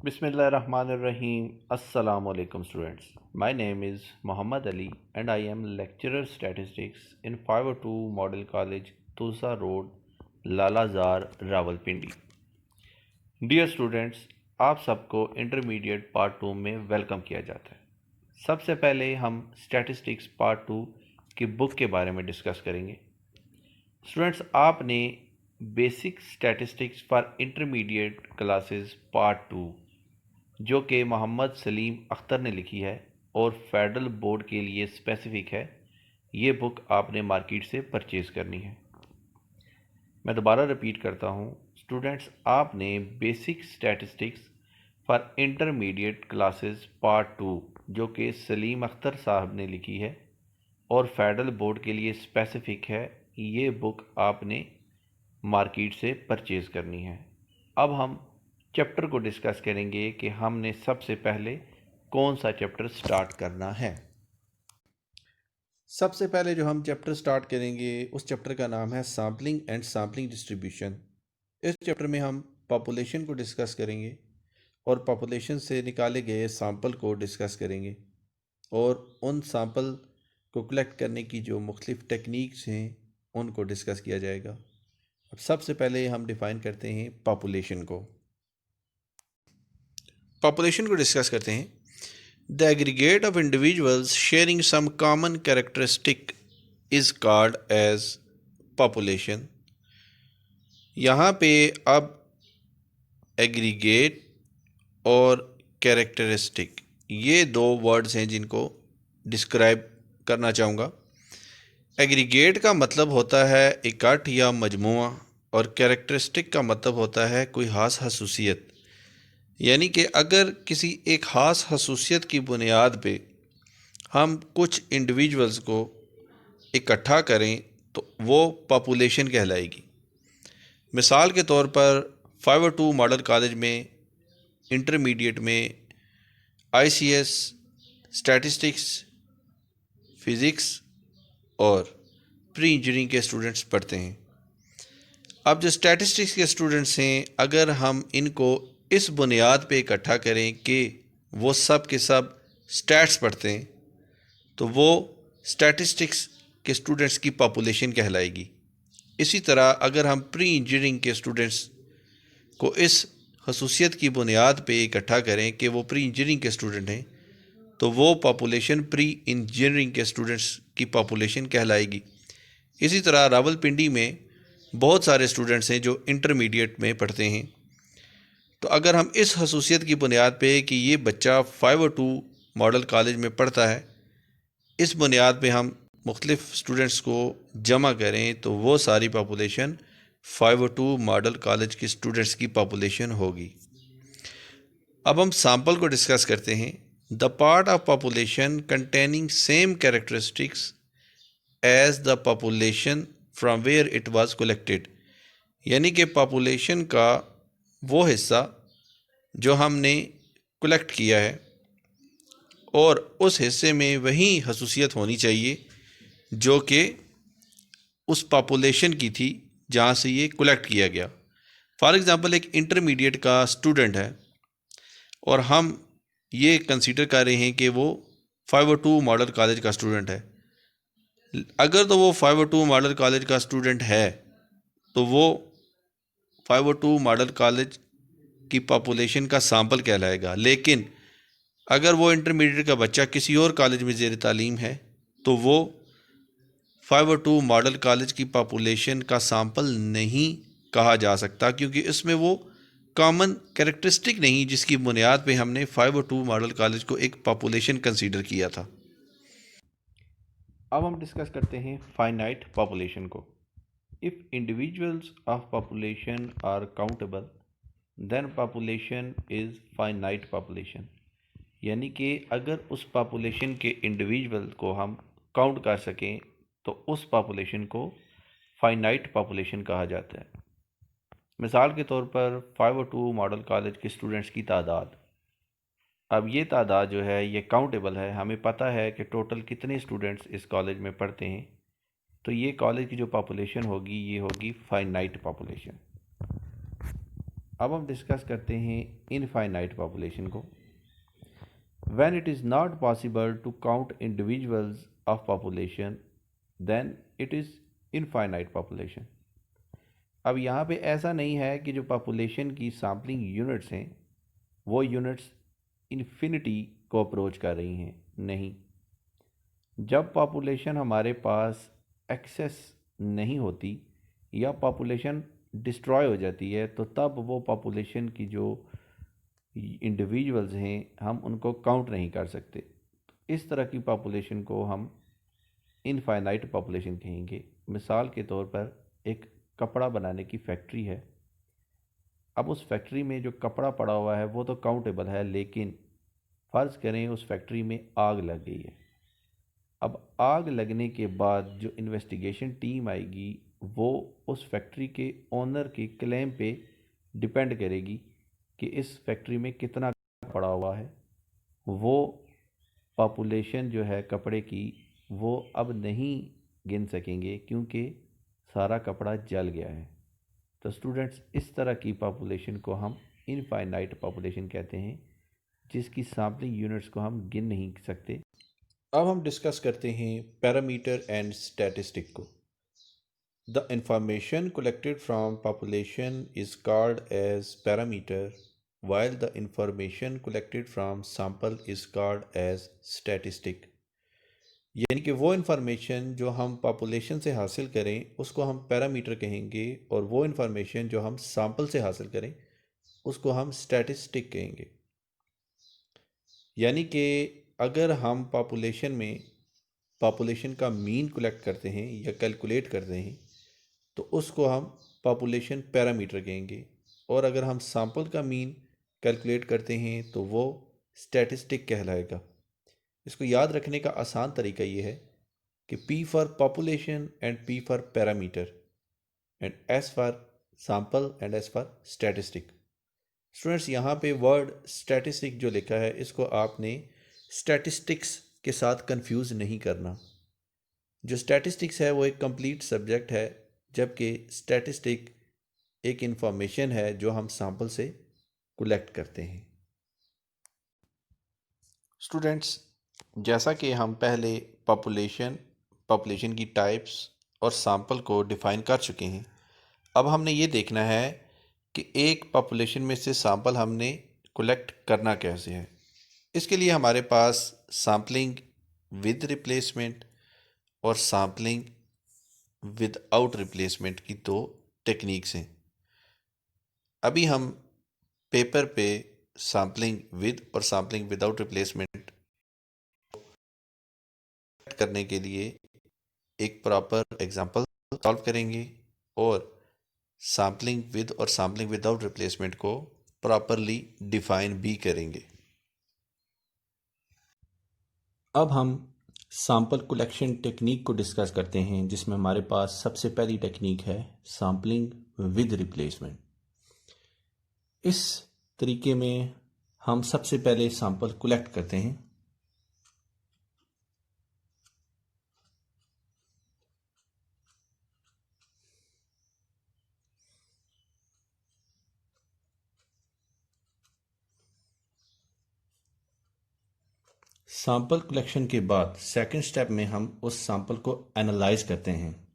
Bismillahirrahmanirrahim. Assalamu alaikum students. My name is Muhammad Ali and I am lecturer statistics in 502 Model College, Tulsa Road, Lalazar, Rawalpindi. Dear students, आप सबको intermediate part 2 में welcome किया जाता है। सबसे पहले हम स्टैटिस्टिक्स पार्ट 2 की बुक के बारे में डिस्कस करेंगे। स्टूडेंट्स, आपने basic statistics for intermediate classes part 2 जो कि मोहम्मद सलीम अख्तर ने लिखी है और फेडरल बोर्ड के लिए स्पेसिफिक है, ये बुक आपने मार्केट से परचेज़ करनी है। मैं दोबारा रिपीट करता हूँ स्टूडेंट्स, आपने basic statistics for intermediate classes part 2 जो कि सलीम अख्तर साहब ने लिखी है और फेडरल बोर्ड के लिए स्पेसिफिक है, ये बुक आपने मार्केट से परचेज़ करनी है। अब हम चैप्टर को डिस्कस करेंगे कि हमने सबसे पहले कौन सा चैप्टर स्टार्ट करना है। सबसे पहले जो हम चैप्टर स्टार्ट करेंगे उस चैप्टर का नाम है सैम्पलिंग एंड सैम्पलिंग डिस्ट्रीब्यूशन। इस चैप्टर में हम पॉपुलेशन को डिस्कस करेंगे और पॉपुलेशन से निकाले गए सैंपल को डिस्कस करेंगे और उन सैंपल को कलेक्ट करने की जो मुख्तलिफ टेक्निक्स हैं उनको डिस्कस किया जाएगा। अब सबसे पहले हम डिफ़ाइन करते हैं पॉपुलेशन को। पॉपुलेशन को डिस्कस करते हैं। The aggregate of individuals sharing some common characteristic is called as population. यहाँ पे अब एग्रीगेट और कैरेक्टरिस्टिक ये दो वर्ड्स हैं जिनको डिस्क्राइब करना चाहूँगा। एग्रीगेट का मतलब होता है इकट्ठ या मजमुआ और कैरेक्टरिस्टिक का मतलब होता है कोई ख़ास खसूसियत। यानी कि अगर किसी एक ख़ास खसूसियत की बुनियाद पे हम कुछ इंडिविजुअल्स को इकट्ठा करें तो वो पॉपुलेशन कहलाएगी। मिसाल के तौर पर 502 मॉडल कॉलेज में इंटरमीडिएट में आईसीएस, स्टैटिस्टिक्स, फ़िज़िक्स और प्री इंजीनियरिंग के स्टूडेंट्स पढ़ते हैं। अब जो स्टैटिस्टिक्स के स्टूडेंट्स हैं, अगर हम इनको इस बुनियाद पे इकट्ठा करें कि वो सब के सब स्टैट्स पढ़ते हैं तो वो स्टैटिस्टिक्स के स्टूडेंट्स की पॉपुलेशन कहलाएगी। इसी तरह अगर हम प्री इंजीनियरिंग के स्टूडेंट्स को इस खसूसियत की बुनियाद पे इकट्ठा करें कि वो प्री इंजीनियरिंग के स्टूडेंट हैं तो वो पॉपुलेशन प्री इंजीनियरिंग के स्टूडेंट्स की पॉपुलेशन कहलाएगी। इसी तरह रावलपिंडी में बहुत सारे स्टूडेंट्स हैं जो इंटरमीडिएट में पढ़ते हैं, तो अगर हम इस खसूसियत की बुनियाद पे कि ये बच्चा 502 मॉडल कॉलेज में पढ़ता है, इस बुनियाद पे हम मुख्तलिफ स्टूडेंट्स को जमा करें तो वो सारी पॉपुलेशन 502 मॉडल कॉलेज के स्टूडेंट्स की पॉपुलेशन होगी। अब हम सैंपल को डिस्कस करते हैं। The part of population containing same characteristics as the population from where it was collected. यानी कि पॉपुलेशन का वो हिस्सा जो हमने कलेक्ट किया है और उस हिस्से में वही खसूसियत होनी चाहिए जो कि उस पॉपुलेशन की थी जहाँ से ये कलेक्ट किया गया। फॉर एग्ज़ाम्पल, एक इंटरमीडिएट का स्टूडेंट है और हम ये कंसीडर कर रहे हैं कि वो 502 मॉडल कॉलेज का स्टूडेंट है। अगर तो वो 502 मॉडल कॉलेज का स्टूडेंट है तो वो 502 मॉडल कॉलेज की पॉपुलेशन का सैंपल कहलाएगा। लेकिन अगर वो इंटरमीडिएट का बच्चा किसी और कॉलेज में ज़ेर तालीम है तो वो 502 मॉडल कॉलेज की पॉपुलेशन का सैंपल नहीं कहा जा सकता, क्योंकि इसमें वो कॉमन कैरेक्टरिस्टिक नहीं जिसकी बुनियाद पे हमने 502 मॉडल कॉलेज को एक पॉपुलेशन कंसीडर किया था। अब हम डिस्कस करते हैं फाइनाइट पॉपुलेशन को। If individuals of population are countable then population is finite population. यानी कि अगर उस पॉपुलेशन के इंडिविजुअल को हम काउंट कर सकें तो उस पॉपुलेशन को फाइनाइट पॉपुलेशन कहा जाता है। मिसाल के तौर पर 502 मॉडल कॉलेज के स्टूडेंट्स की तादाद, अब ये तादाद जो है ये काउंटेबल है, हमें पता है कि टोटल कितने स्टूडेंट्स इस कॉलेज में पढ़ते हैं, तो ये कॉलेज की जो पॉपुलेशन होगी ये होगी फाइनाइट पॉपुलेशन। अब हम डिस्कस करते हैं इनफाइनाइट पॉपुलेशन को। When it is not possible to count individuals of population then it is infinite population. अब यहाँ पे ऐसा नहीं है कि जो पॉपुलेशन की सैम्पलिंग यूनिट्स हैं वो यूनिट्स इन्फिनिटी को अप्रोच कर रही हैं, नहीं। जब पॉपुलेशन हमारे पास एक्सेस नहीं होती या पॉपुलेशन डिस्ट्रॉय हो जाती है तो तब वो पॉपुलेशन की जो इंडिविजुअल्स हैं हम उनको काउंट नहीं कर सकते। इस तरह की पॉपुलेशन को हम इनफाइनाइट पॉपुलेशन कहेंगे। मिसाल के तौर पर एक कपड़ा बनाने की फैक्ट्री है। अब उस फैक्ट्री में जो कपड़ा पड़ा हुआ है वो तो काउंटेबल है, लेकिन फ़र्ज़ करें उस फैक्ट्री में आग लग गई है। अब आग लगने के बाद जो इन्वेस्टिगेशन टीम आएगी वो उस फैक्ट्री के ओनर के क्लेम पे डिपेंड करेगी कि इस फैक्ट्री में कितना पड़ा हुआ है। वो पॉपुलेशन जो है कपड़े की वो अब नहीं गिन सकेंगे क्योंकि सारा कपड़ा जल गया है। तो स्टूडेंट्स, इस तरह की पॉपुलेशन को हम इनफाइनाइट पॉपुलेशन कहते हैं, जिसकी सैम्पलिंग यूनिट्स को हम गिन नहीं सकते। अब हम डिस्कस करते हैं पैरामीटर एंड स्टैटिस्टिक को। The information collected from population is called as parameter while the information collected from sample is called as statistic। यानी कि वो इन्फॉर्मेशन जो हम पॉपुलेशन से हासिल करें उसको हम पैरामीटर कहेंगे और वो इन्फॉर्मेशन जो हम सैंपल से हासिल करें उसको हम स्टैटिस्टिक कहेंगे। यानी कि अगर हम पॉपुलेशन का मीन कलेक्ट करते हैं या कैलकुलेट करते हैं तो उसको हम पॉपुलेशन पैरामीटर कहेंगे, और अगर हम सैंपल का मीन कैलकुलेट करते हैं तो वो स्टैटिस्टिक कहलाएगा। इसको याद रखने का आसान तरीका ये है कि P for population and P for parameter and S for sample and S for statistic. Students, यहाँ पे वर्ड स्टैटिस्टिक जो लिखा है इसको आपने स्टैटिस्टिक्स के साथ कंफ्यूज नहीं करना। जो स्टैटिस्टिक्स है वो एक कंप्लीट सब्जेक्ट है, जबकि स्टैटिस्टिक एक इंफॉर्मेशन है जो हम सैंपल से कलेक्ट करते हैं। स्टूडेंट्स, जैसा कि हम पहले पॉपुलेशन की टाइप्स और सैंपल को डिफ़ाइन कर चुके हैं, अब हमने ये देखना है कि एक पॉपुलेशन में से सैंपल हमने कलेक्ट करना कैसे है। इसके लिए हमारे पास सैम्पलिंग विद रिप्लेसमेंट और सैम्पलिंग विदाउट रिप्लेसमेंट की दो टेक्निक्स हैं। अभी हम पेपर पे सैम्पलिंग विद और सैम्पलिंग विदाउट रिप्लेसमेंट करने के लिए एक प्रॉपर एग्जांपल सॉल्व करेंगे और सैम्पलिंग विद और सैम्पलिंग विदाउट रिप्लेसमेंट को प्रॉपरली डिफाइन भी करेंगे। अब हम सैंपल कलेक्शन टेक्निक को डिस्कस करते हैं, जिसमें हमारे पास सबसे पहली टेक्निक है सैम्पलिंग विद रिप्लेसमेंट। इस तरीके में हम सबसे पहले सैंपल कलेक्ट करते हैं। सैंपल कलेक्शन के बाद सेकंड स्टेप में हम उस सैंपल को एनालाइज करते हैं।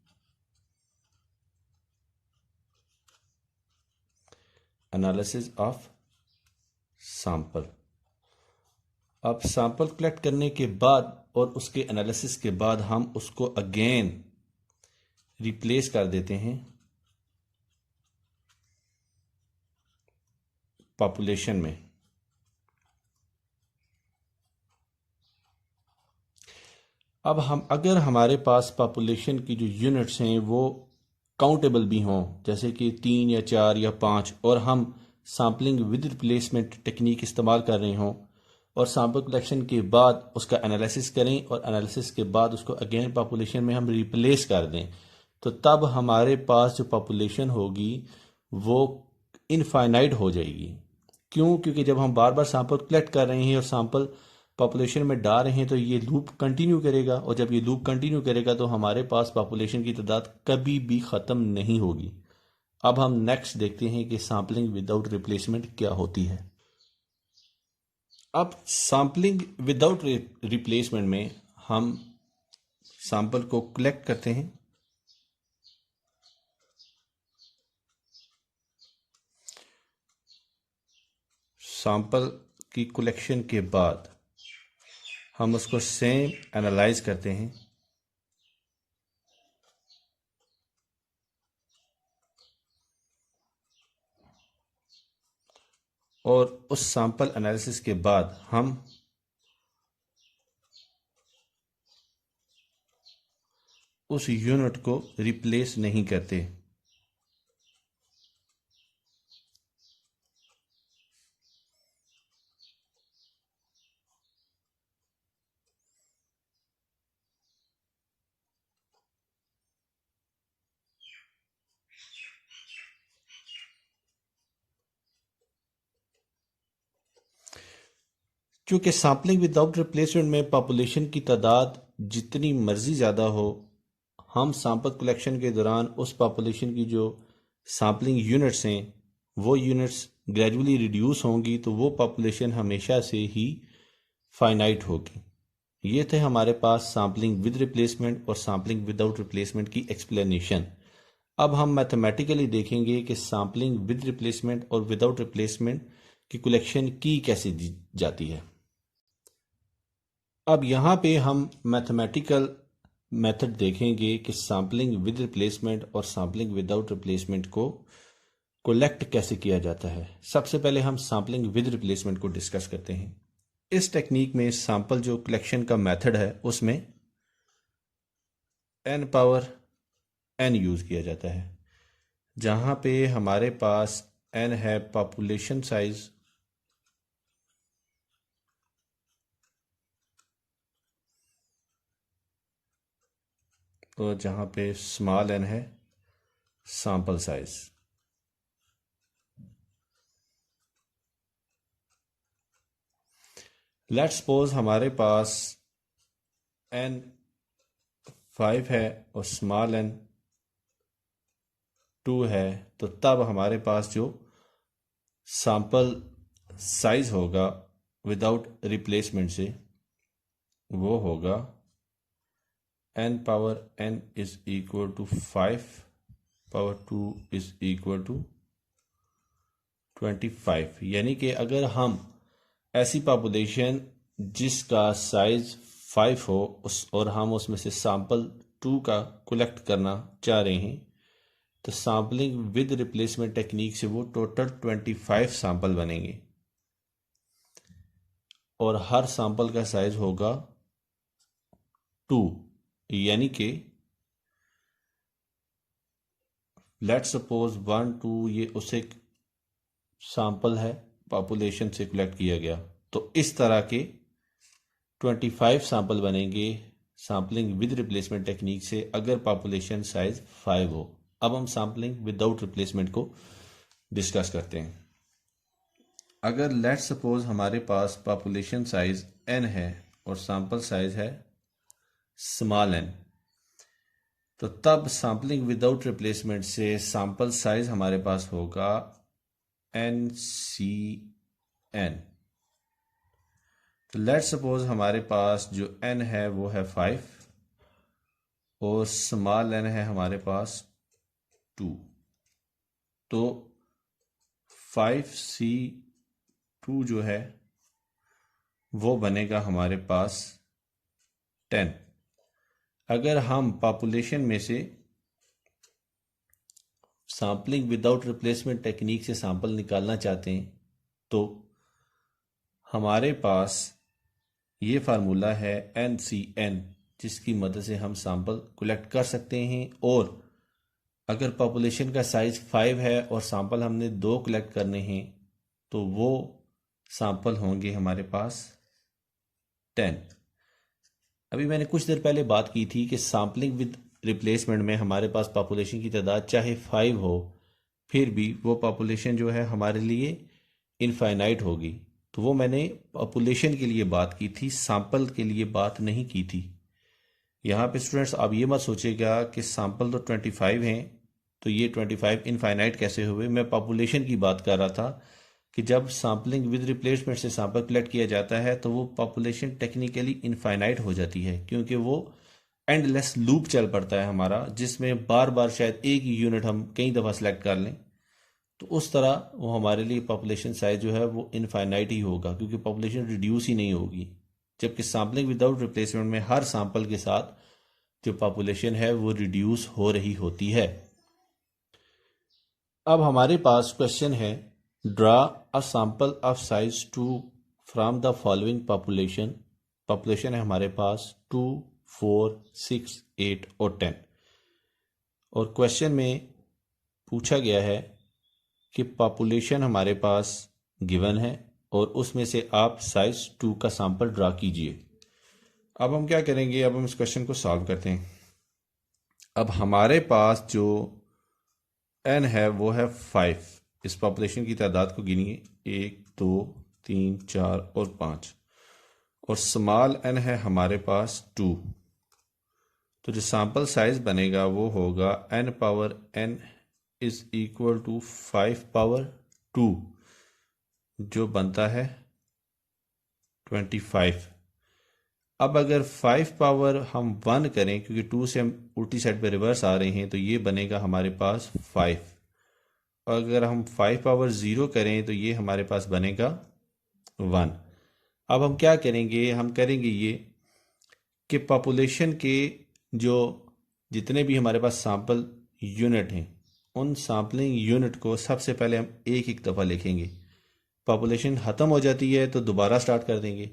Analysis of sample. अब सैंपल कलेक्ट करने के बाद और उसके एनालिसिस के बाद हम उसको अगेन रिप्लेस कर देते हैं पॉपुलेशन में। अब अगर हमारे पास पॉपुलेशन की जो यूनिट्स हैं वो काउंटेबल भी हों, जैसे कि 3 या 4 या 5, और हम सैम्पलिंग विद रिप्लेसमेंट टेक्निक इस्तेमाल कर रहे हों और सैंपल कलेक्शन के बाद उसका एनालिसिस करें और एनालिसिस के बाद उसको अगेन पॉपुलेशन में हम रिप्लेस कर दें, तो तब हमारे पास जो पॉपुलेशन होगी वो इनफाइनाइट हो जाएगी। क्यों? क्योंकि जब हम बार बार सैंपल कलेक्ट कर रहे हैं और सैंपल पॉपुलेशन में डाल रहे हैं तो ये लूप कंटिन्यू करेगा, और जब ये लूप कंटिन्यू करेगा तो हमारे पास पॉपुलेशन की तादाद कभी भी ख़त्म नहीं होगी। अब हम नेक्स्ट देखते हैं कि सैम्पलिंग विदाउट रिप्लेसमेंट क्या होती है। अब सैम्पलिंग विदाउट रिप्लेसमेंट में हम सैंपल को कलेक्ट करते हैं। सैंपल की कलेक्शन के बाद हम उसको सेम एनालाइज करते हैं। और उस सैंपल एनालिसिस के बाद हम उस यूनिट को रिप्लेस नहीं करते। क्योंकि सैम्पलिंग विदाउट रिप्लेसमेंट में पॉपुलेशन की तादाद जितनी मर्जी ज़्यादा हो, हम सैंपल कलेक्शन के दौरान उस पॉपुलेशन की जो सैम्पलिंग यूनिट्स हैं वो यूनिट्स ग्रेजुअली रिड्यूस होंगी, तो वो पॉपुलेशन हमेशा से ही फाइनाइट होगी। ये थे हमारे पास सैम्पलिंग विद रिप्लेसमेंट और सैम्पलिंग विदाउट रिप्लेसमेंट की एक्सप्लेनेशन। अब हम मैथमेटिकली देखेंगे कि सैम्पलिंग विद रिप्लेसमेंट और विदाउट रिप्लेसमेंट की कलेक्शन की कैसे दी जाती है। अब यहाँ पे हम मैथमेटिकल मेथड देखेंगे कि सैम्पलिंग विद रिप्लेसमेंट और सैम्पलिंग विदाउट रिप्लेसमेंट को कलेक्ट कैसे किया जाता है। सबसे पहले हम सैम्पलिंग विद रिप्लेसमेंट को डिस्कस करते हैं। इस टेक्निक में सैंपल जो कलेक्शन का मेथड है उसमें n पावर n यूज़ किया जाता है। जहाँ पे हमारे पास n है पॉपुलेशन साइज, तो जहाँ पे स्मॉल n है सैंपल साइज। लेट्स सपोज हमारे पास n 5 है और स्मॉल n 2 है, तो तब हमारे पास जो सैंपल साइज होगा विदाउट रिप्लेसमेंट से वो होगा n power n is equal to 5 power 2 is equal to 25। यानी कि अगर हम ऐसी पॉपुलेशन जिसका साइज 5 हो उस और हम उसमें से सैंपल 2 का कलेक्ट करना चाह रहे हैं, तो सैम्पलिंग विद रिप्लेसमेंट टेक्निक से वो टोटल 25 सैंपल बनेंगे और हर सैंपल का साइज होगा 2। यानी कि लेट्स सपोज 1 2 ये उसे सैंपल है पॉपुलेशन से कलेक्ट किया गया, तो इस तरह के 25 सैंपल बनेंगे सैम्पलिंग विद रिप्लेसमेंट टेक्निक से अगर पॉपुलेशन साइज 5 हो। अब हम सैम्पलिंग विदाउट रिप्लेसमेंट को डिस्कस करते हैं। अगर लेट्स सपोज हमारे पास पॉपुलेशन साइज n है और सैंपल साइज है स्मॉल n, तो तब सैम्पलिंग विदाउट रिप्लेसमेंट से सैंपल साइज हमारे पास होगा NCN। तो लेट्स सपोज हमारे पास जो n है वो है 5 और स्मॉल n है हमारे पास 2, तो 5C2 जो है वो बनेगा हमारे पास 10। अगर हम पॉपुलेशन में से सैम्पलिंग विदाउट रिप्लेसमेंट टेक्निक से सैंपल निकालना चाहते हैं तो हमारे पास ये फार्मूला है NCN, जिसकी मदद से हम सैंपल कलेक्ट कर सकते हैं। और अगर पॉपुलेशन का साइज 5 है और सैंपल हमने 2 कलेक्ट करने हैं तो वो सैंपल होंगे हमारे पास 10। अभी मैंने कुछ देर पहले बात की थी कि सैम्पलिंग विद रिप्लेसमेंट में हमारे पास पॉपुलेशन की तादाद चाहे 5 हो फिर भी वो पॉपुलेशन जो है हमारे लिए इनफाइनाइट होगी। तो वो मैंने पॉपुलेशन के लिए बात की थी, सैंपल के लिए बात नहीं की थी। यहाँ पे स्टूडेंट्स आप ये मत सोचिएगा कि सैंपल तो 25 हैं तो ये 25 इनफाइनाइट कैसे हुए? मैं पॉपुलेशन की बात कर रहा था कि जब सैम्पलिंग विद रिप्लेसमेंट से सैंपल कलेक्ट किया जाता है तो वो पॉपुलेशन टेक्निकली इनफाइनाइट हो जाती है, क्योंकि वो एंडलेस लूप चल पड़ता है हमारा, जिसमें बार बार शायद एक ही यूनिट हम कई दफ़ा सेलेक्ट कर लें। तो उस तरह वो हमारे लिए पॉपुलेशन साइज जो है वो इनफाइनाइट ही होगा, क्योंकि पॉपुलेशन रिड्यूस ही नहीं होगी। जबकि सैम्पलिंग विदाउट रिप्लेसमेंट में हर सैंपल के साथ जो पॉपुलेशन है वो रिड्यूस हो रही होती है। अब हमारे पास क्वेश्चन है, draw a sample of size 2 from the following population. Population है हमारे पास 2, 4, 6, 8 और 10। और क्वेश्चन में पूछा गया है कि पॉपुलेशन हमारे पास गिवन है और उसमें से आप साइज 2 का सैंपल ड्रा कीजिए। अब हम क्या करेंगे, अब हम इस क्वेश्चन को सॉल्व करते हैं। अब हमारे पास जो n है वो है 5। इस पॉपुलेशन की तादाद को गिनिए, 1, 2, 3, 4 और 5। और स्मॉल n है हमारे पास 2। तो जो सैंपल साइज बनेगा वो होगा n power n is equal to 5 power 2, जो बनता है 25। अब अगर 5 पावर हम 1 करें, क्योंकि 2 से हम उल्टी साइड पे रिवर्स आ रहे हैं, तो ये बनेगा हमारे पास 5। और अगर हम 5 पावर 0 करें तो ये हमारे पास बनेगा 1। अब हम क्या करेंगे, हम करेंगे ये कि पॉपुलेशन के जो जितने भी हमारे पास सैंपल यूनिट हैं, उन सैम्पलिंग यूनिट को सबसे पहले हम एक एक दफ़ा लिखेंगे। पॉपुलेशन ख़त्म हो जाती है तो दोबारा स्टार्ट कर देंगे।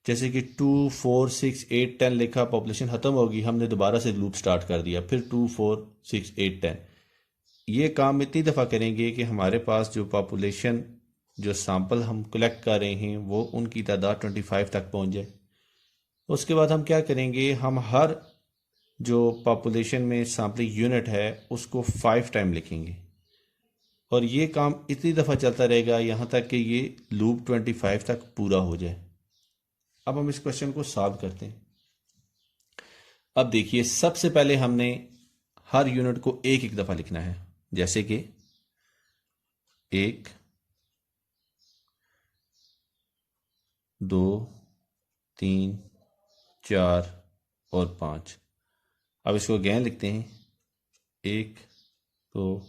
जैसे कि 2, 4, 6, 8, 10 लिखा, पॉपुलेशन ख़त्म होगी, हमने दोबारा से लूप स्टार्ट कर दिया, फिर 2, 4, 6, 8, 10। ये काम इतनी दफ़ा करेंगे कि हमारे पास जो पॉपुलेशन जो सैंपल हम कलेक्ट कर रहे हैं वो उनकी तादाद 25 तक पहुंच जाए। उसके बाद हम क्या करेंगे, हम हर जो पॉपुलेशन में सैम्पलिंग यूनिट है उसको 5 टाइम लिखेंगे। और ये काम इतनी दफ़ा चलता रहेगा यहाँ तक कि ये लूप 25 तक पूरा हो जाए। अब हम इस क्वेश्चन को सॉल्व करते हैं। अब देखिए, सबसे पहले हमने हर यूनिट को एक एक दफ़ा लिखना है, जैसे कि 1, 2, 3, 4 और 5। अब इसको अगेन लिखते हैं, 1, 2।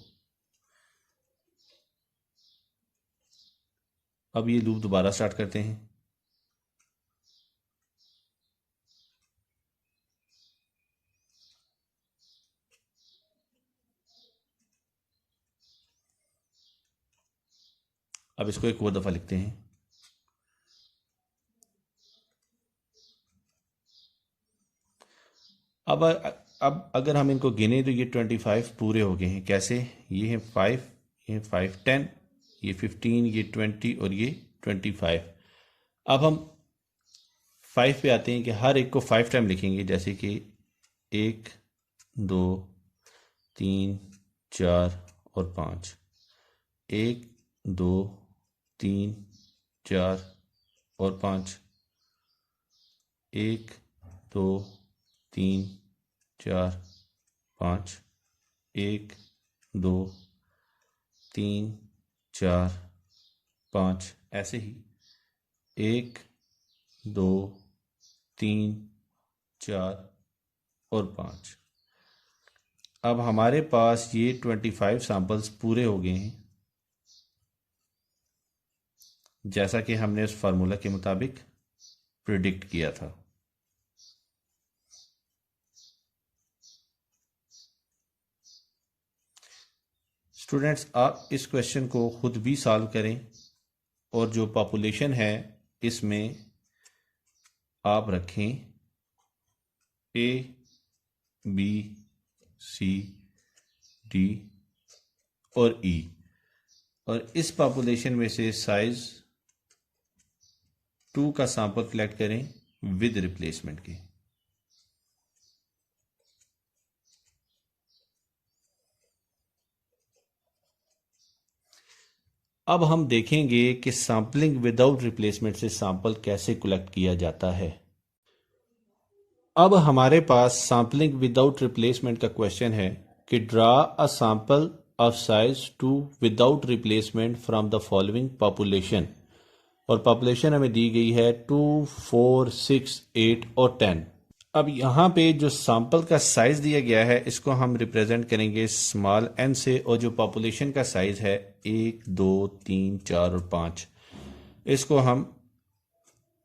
अब ये लूप दोबारा स्टार्ट करते हैं, अब इसको एक और दफ़ा लिखते हैं, अब अगर हम इनको गिने तो ये 25 पूरे हो गए हैं। कैसे? ये है 5, ये 5, 10, ये 15, ये 20 और ये 25। अब हम 5 पे आते हैं कि हर एक को 5 टाइम लिखेंगे, जैसे कि 1, 2, 3, 4 और 5। 1, 2, 3, 4 और 5। 1, 2, 3, 4, 5। 1, 2, 3, 4, 5। ऐसे ही 1, 2, 3, 4 और 5। अब हमारे पास ये 25 सैंपल्स पूरे हो गए हैं, जैसा कि हमने उस फार्मूला के मुताबिक प्रिडिक्ट किया था। स्टूडेंट्स, आप इस क्वेश्चन को खुद भी सॉल्व करें और जो पॉपुलेशन है इसमें आप रखें A, B, C, D और E, और इस पॉपुलेशन में से साइज 2 का सैंपल कलेक्ट करें विद रिप्लेसमेंट के। अब हम देखेंगे कि सैम्पलिंग विदाउट रिप्लेसमेंट से सैंपल कैसे कलेक्ट किया जाता है। अब हमारे पास सैम्पलिंग विदाउट रिप्लेसमेंट का क्वेश्चन है कि draw a sample of size 2 without replacement from the following population, और पॉपुलेशन हमें दी गई है 2, 4, 6, 8 और 10। अब यहाँ पे जो सैंपल का साइज दिया गया है इसको हम रिप्रेजेंट करेंगे स्मॉल n से, और जो पॉपुलेशन का साइज है 1, 2, 3, 4 और 5, इसको हम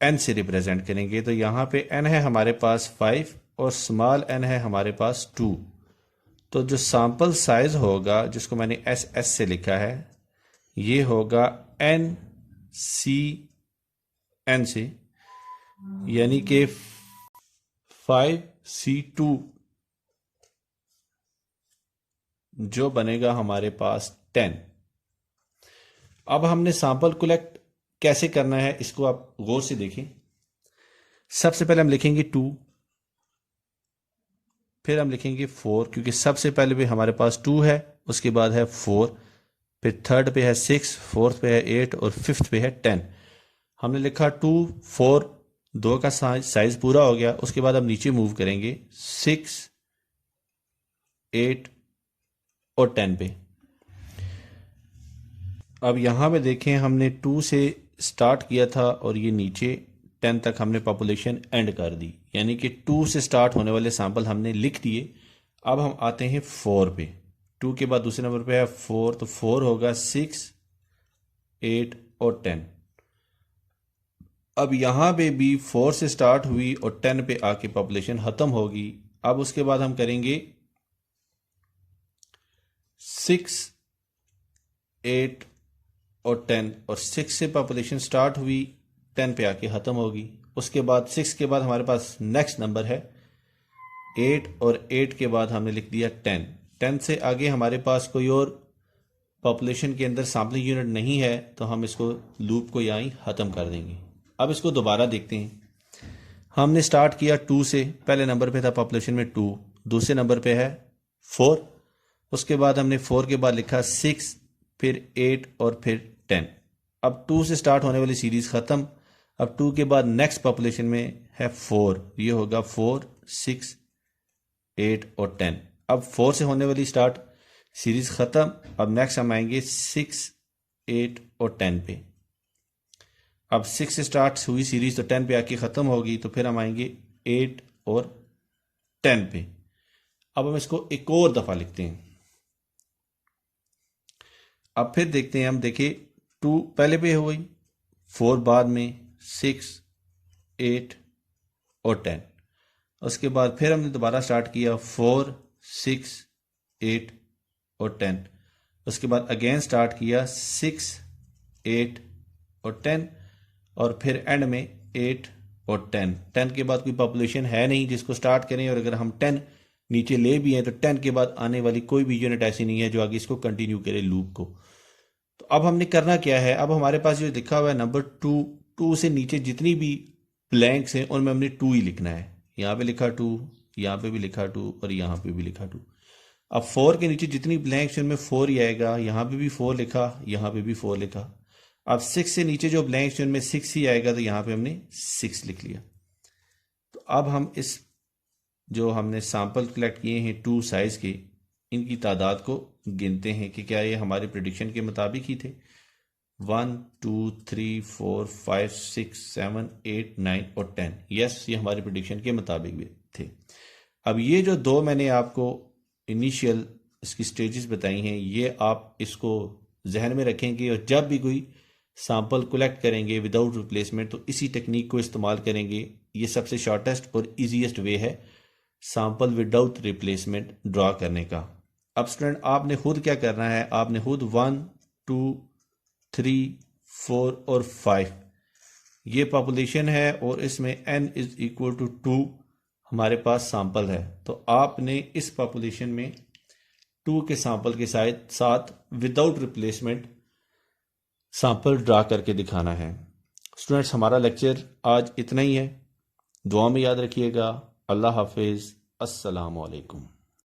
n से रिप्रेजेंट करेंगे। तो यहाँ पे n है हमारे पास 5 और स्मॉल n है हमारे पास 2। तो जो सैंपल साइज होगा जिसको मैंने SS से लिखा है ये होगा n C n से, यानी कि 5C2 जो बनेगा हमारे पास 10। अब हमने सैंपल कलेक्ट कैसे करना है इसको आप गौर से देखें। सबसे पहले हम लिखेंगे 2, फिर हम लिखेंगे 4, क्योंकि सबसे पहले भी हमारे पास 2 है, उसके बाद है 4, फिर थर्ड पे है 6, फोर्थ पे है 8 और फिफ्थ पे है 10। हमने लिखा 2, 4, 2 का साइज पूरा हो गया। उसके बाद हम नीचे मूव करेंगे 6, 8 और 10 पे। अब यहाँ पे देखें हमने 2 से स्टार्ट किया था और ये नीचे 10 तक हमने पॉपुलेशन एंड कर दी, यानी कि 2 से स्टार्ट होने वाले सैंपल हमने लिख दिए। अब हम आते हैं 4 पे। 2 के बाद दूसरे नंबर पे है 4, तो 4 होगा 6, 8 और 10। अब यहाँ पे भी 4 से स्टार्ट हुई और 10 पे आके पॉपुलेशन ख़त्म होगी। अब उसके बाद हम करेंगे 6, 8 और 10, और 6 से पॉपुलेशन स्टार्ट हुई 10 पे आके ख़त्म होगी। उसके बाद 6 के बाद हमारे पास नेक्स्ट नंबर है 8, और 8 के बाद हमने लिख दिया 10। 10 से आगे हमारे पास कोई और पॉपुलेशन के अंदर सैंपलिंग यूनिट नहीं है, तो हम इसको लूप को यहाँ ही ख़त्म कर देंगे। अब इसको दोबारा देखते हैं। हमने स्टार्ट किया 2 से, पहले नंबर पे था पॉपुलेशन में 2, दूसरे नंबर पे है 4, उसके बाद हमने 4 के बाद लिखा 6, फिर 8 और फिर 10। अब 2 से स्टार्ट होने वाली सीरीज ख़त्म। अब 2 के बाद नेक्स्ट पॉपुलेशन में है 4, ये होगा 4, 6, 8 और 10। अब 4 से होने वाली स्टार्ट सीरीज ख़त्म। अब नेक्स्ट हम आएंगे 6, 8 और 10 पे। अब 6 से स्टार्ट हुई सीरीज तो 10 पे आके ख़त्म होगी, तो फिर हम आएंगे 8 और 10 पे। अब हम इसको एक और दफ़ा लिखते हैं। अब फिर देखते हैं, हम देखें 2 पहले पे हो गई, 4 बाद में, 6, 8 और 10। उसके बाद फिर हमने दोबारा स्टार्ट किया 4, 6, 8 और 10। उसके बाद अगेन स्टार्ट किया 6, 8 और 10, और फिर एंड में 8 और 10। 10 के बाद कोई पॉपुलेशन है नहीं जिसको स्टार्ट करें, और अगर हम 10 नीचे ले भी हैं तो 10 के बाद आने वाली कोई भी यूनिट ऐसी नहीं है जो आगे इसको कंटिन्यू करे लूप को। तो अब हमने करना क्या है, अब हमारे पास जो लिखा हुआ है नंबर 2 से नीचे जितनी भी ब्लैंक्स हैं उनमें हमने 2 ही लिखना है। यहाँ पे लिखा 2, यहाँ पे भी लिखा 2 और यहाँ पे भी लिखा 2। अब 4 के नीचे जितनी ब्लैंक्स हैं उनमें 4 ही आएगा, यहाँ पे भी 4 लिखा, यहाँ पे भी 4 लिखा। अब 6 से नीचे जो ब्लैंक्स हैं उनमें 6 ही आएगा, तो यहाँ पे हमने 6 लिख लिया। तो अब हम इस जो हमने सैंपल कलेक्ट किए हैं 2 साइज के, इनकी तादाद को गिनते हैं कि क्या ये हमारे प्रेडिक्शन के मुताबिक ही थे। 1, 2, 3, 4, 5, 6, 7, 8, 9 और 10। यस, ये हमारे प्रेडिक्शन के मुताबिक भी थे। अब ये जो 2 मैंने आपको इनिशियल इसकी स्टेजेस बताई हैं, ये आप इसको जहन में रखेंगे, और जब भी कोई सैंपल कलेक्ट करेंगे विदाउट रिप्लेसमेंट तो इसी टेक्निक को इस्तेमाल करेंगे। ये सबसे शॉर्टेस्ट और ईजीएस्ट वे है सैंपल विदाउट रिप्लेसमेंट ड्रॉ करने का। अब स्टूडेंट आपने खुद क्या करना है, आपने खुद 1, 2, 3, 4 और 5 ये पॉपुलेशन है, और इसमें n इज इक्वल टू 2 हमारे पास सैंपल है। तो आपने इस पॉपुलेशन में 2 के सैंपल के साथ विदाउट रिप्लेसमेंट सैंपल ड्रा करके दिखाना है। स्टूडेंट्स, हमारा लेक्चर आज इतना ही है। दुआ में याद रखिएगा। अल्लाह हाफिज़। अस्सलाम वालेकुम।